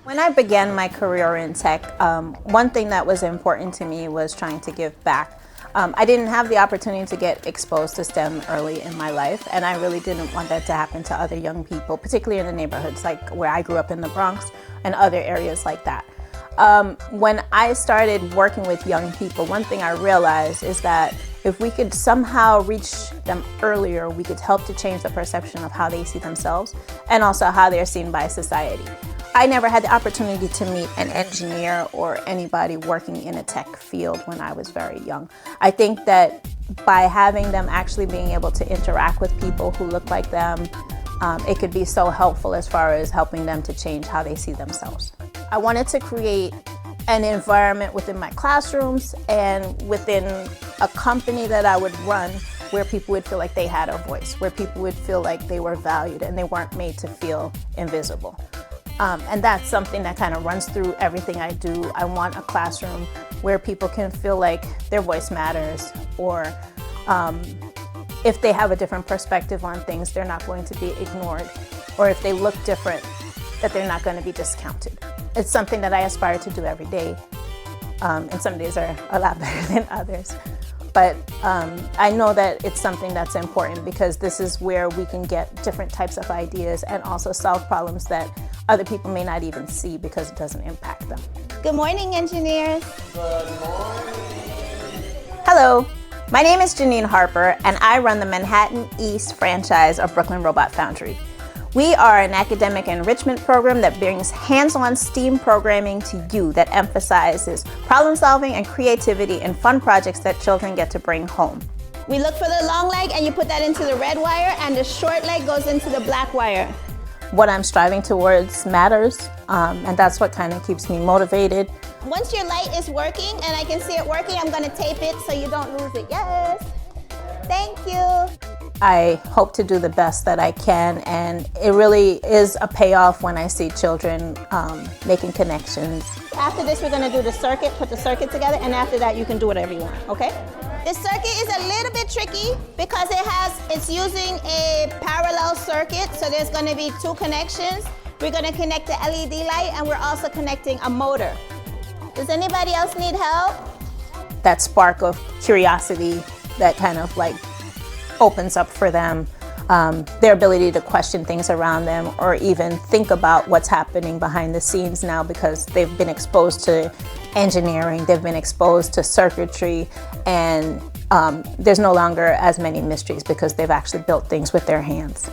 When I began my career in tech, one thing that was important to me was trying to give back. I didn't have the opportunity to get exposed to STEM early in my life, and I really didn't want that to happen to other young people, particularly in the neighborhoods like where I grew up in the Bronx and other areas like that. When I started working with young people, one thing I realized is that if we could somehow reach them earlier, we could help to change the perception of how they see themselves and also how they're seen by society. I never had the opportunity to meet an engineer or anybody working in a tech field when I was very young. I think that by having them actually being able to interact with people who look like them, it could be so helpful as far as helping them to change how they see themselves. I wanted to create an environment within my classrooms and within a company that I would run where people would feel like they had a voice, where people would feel like they were valued and they weren't made to feel invisible. And that's something that kind of runs through everything I do. I want a classroom where people can feel like their voice matters, or if they have a different perspective on things, they're not going to be ignored, or if they look different, that they're not going to be discounted. It's something that I aspire to do every day, and some days are a lot better than others. But I know that it's something that's important because this is where we can get different types of ideas and also solve problems that other people may not even see because it doesn't impact them. Good morning, engineers. Good morning. Hello, my name is Janine Harper, and I run the Manhattan East franchise of Brooklyn Robot Foundry. We are an academic enrichment program that brings hands-on STEAM programming to you that emphasizes problem solving and creativity in fun projects that children get to bring home. We look for the long leg and you put that into the red wire, and the short leg goes into the black wire. What I'm striving towards matters, and that's what kind of keeps me motivated. Once your light is working and I can see it working, I'm going to tape it so you don't lose it. Yes. Thank you. I hope to do the best that I can, and it really is a payoff when I see children making connections. After this, we're going to do the circuit, put the circuit together, and after that, you can do whatever you want, okay? This circuit is a little bit tricky because it's using a parallel circuit, so there's going to be two connections. We're going to connect the LED light, and we're also connecting a motor. Does anybody else need help? That spark of curiosity that kind of like opens up for them their ability to question things around them, or even think about what's happening behind the scenes now because they've been exposed to engineering, they've been exposed to circuitry, and there's no longer as many mysteries because they've actually built things with their hands.